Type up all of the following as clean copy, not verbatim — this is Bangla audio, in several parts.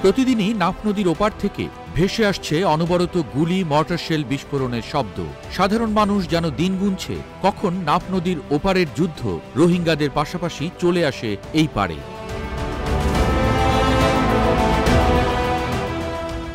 প্রতিদিনই নাফ নদীর ওপার থেকে ভেসে আসছে অনবরত গুলি, মর্টার শেল বিস্ফোরণের শব্দ। সাধারণ মানুষ যেন দিন গুনছে কখন নাফ নদীর ওপারের যুদ্ধ রোহিঙ্গাদের পাশাপাশি চলে আসে এই পারে।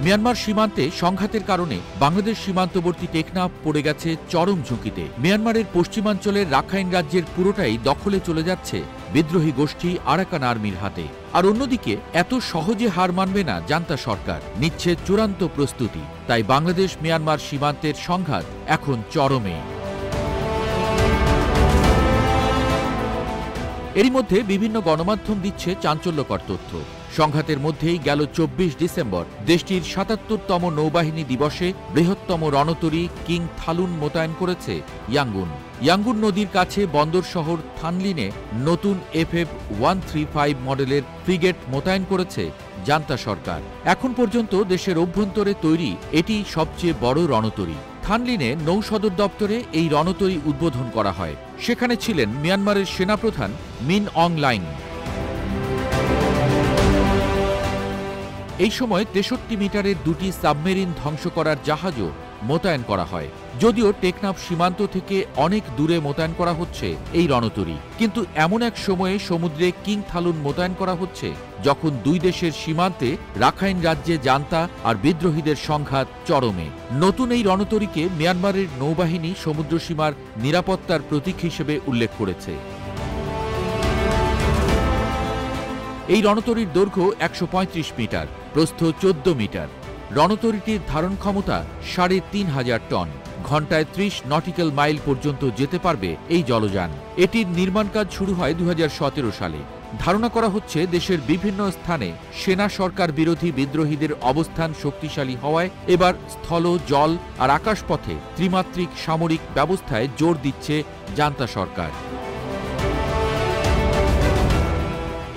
মিয়ানমার সীমান্তে সংঘাতের কারণে বাংলাদেশ সীমান্তবর্তী টেকনাফ পড়ে গেছে চরম ঝুঁকিতে। মিয়ানমারের পশ্চিমাঞ্চলের রাখাইন রাজ্যের পুরোটাই দখলে চলে যাচ্ছে বিদ্রোহী গোষ্ঠী আরাকান আর্মির হাতে। আর অন্যদিকে এত সহজে হার মানবে না জান্তা সরকার, নিচ্ছে চূড়ান্ত প্রস্তুতি। তাই বাংলাদেশ মিয়ানমার সীমান্তের সংঘাত এখন চরমে। এরই মধ্যে বিভিন্ন গণমাধ্যম দিচ্ছে চাঞ্চল্যকর তথ্য। সংঘাতের মধ্যেই গেল ২৪ ডিসেম্বর দেশটির ৭৭তম নৌবাহিনী দিবসে বৃহত্তম রণতরী কিং থালুন মোতায়েন করেছে ইয়াঙ্গুন। ইয়াঙ্গুন নদীর কাছে বন্দর শহর থানলিনে নতুন FF-135 মডেলের ফ্রিগেট মোতায়েন করেছে জান্তা সরকার। এখন পর্যন্ত দেশের অভ্যন্তরে তৈরি এটি সবচেয়ে বড় রণতরী। থানলিনে নৌ সদর দপ্তরে এই রণতরী উদ্বোধন করা হয়। সেখানে ছিলেন মিয়ানমারের সেনাপ্রধান মিন অং লাইং। এই সময় ৬৩ মিটারের দুটি সাবমেরিন ধ্বংস করার জাহাজও মোতায়েন করা হয়। যদিও টেকনাফ সীমান্ত থেকে অনেক দূরে মোতায়েন করা হচ্ছে এই রণতরী, কিন্তু এমন এক সময়ে সমুদ্রে কিং থালুন মোতায়েন করা হচ্ছে যখন দুই দেশের সীমান্তে রাখাইন রাজ্যে জান্তা আর বিদ্রোহীদের সংঘাত চরমে। নতুন এই রণতরীকে মিয়ানমারের নৌবাহিনী সমুদ্রসীমার নিরাপত্তার প্রতীক হিসেবে উল্লেখ করেছে। এই রণতরীর দৈর্ঘ্য ১৩৫ মিটার, প্রস্থ ১৪ মিটার। রণতরীটির ধারণ ক্ষমতা ৩,৫০০ টন। ঘণ্টায় ৩০ নটিক্যাল মাইল পর্যন্ত যেতে পারবে এই জলযান। এটির নির্মাণ কাজ শুরু হয় ২০১৭ সালে। ধারণা করা হচ্ছে দেশের বিভিন্ন স্থানে সেনা সরকার বিরোধী বিদ্রোহীদের অবস্থান শক্তিশালী হওয়ায় এবার স্থল, জল আর আকাশপথে ত্রিমাত্রিক সামরিক ব্যবস্থায় জোর দিচ্ছে জান্তা সরকার।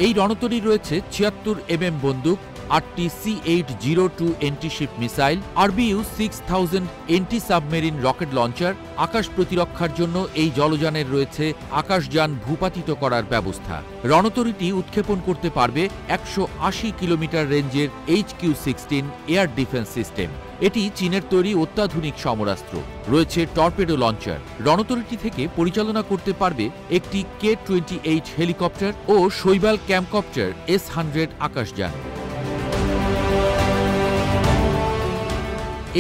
এই রণতরী রয়েছে ৭৬ mm বন্দুক, ৮টি C-802 antiship missile, RBU-6000 anti submarine rocket launcher. আকাশ প্রতিরক্ষার জন্য এই জলযানের রয়েছে আকাশযান ভূপাতিত করার ব্যবস্থা। রণতরীটি উৎক্ষেপণ করতে পারবে ১৮০ কিলোমিটার রেঞ্জের HQ-16 এয়ার ডিফেন্স সিস্টেম। এটি চীনের তৈরি অত্যাধুনিক সমরাস্ত্র। রয়েছে টর্পেডো লঞ্চার। রণতরীটি থেকে পরিচালনা করতে পারবে একটি K-28 হেলিকপ্টার ও শৈবাল ক্যাম্পকপ্টার S-100 আকাশযান।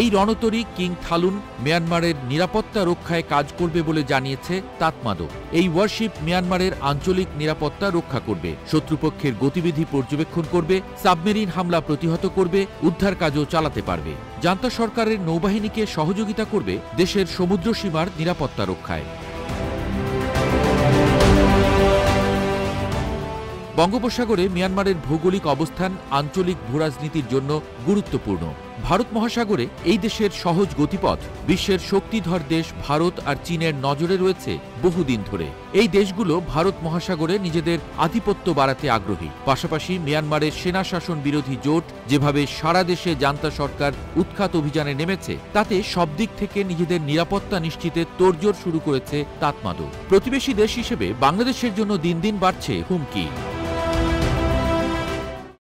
এই রণতরী কিং থালুন মিয়ানমারের নিরাপত্তা রক্ষায় কাজ করবে বলে জানিয়েছে তাতমাদো। এই ওয়ারশিপ মিয়ানমারের আঞ্চলিক নিরাপত্তা রক্ষা করবে, শত্রুপক্ষের গতিবিধি পর্যবেক্ষণ করবে, সাবমেরিন হামলা প্রতিহত করবে, উদ্ধার কাজও চালাতে পারবে। জান্তা সরকারের নৌবাহিনীকে সহযোগিতা করবে দেশের সমুদ্র সীমার নিরাপত্তা রক্ষায়। বঙ্গোপসাগরে মিয়ানমারের ভৌগোলিক অবস্থান আঞ্চলিক ভূরাজনীতির জন্য গুরুত্বপূর্ণ। ভারত মহাসাগরে এই দেশের সহজ গতিপথ বিশ্বের শক্তিধর দেশ ভারত আর চীনের নজরে রয়েছে বহুদিন ধরে। এই দেশগুলো ভারত মহাসাগরে নিজেদের আধিপত্য বাড়াতে আগ্রহী। পাশাপাশি মিয়ানমারের সেনা শাসন বিরোধী জোট যেভাবে সারা দেশে জান্তা সরকার উৎখাত অভিযানে নেমেছে, তাতে সব দিক থেকে নিজেদের নিরাপত্তা নিশ্চিতে তোড়জোড় শুরু করেছে তাতমাদো। প্রতিবেশী দেশ হিসেবে বাংলাদেশের জন্য দিন দিন বাড়ছে হুমকি।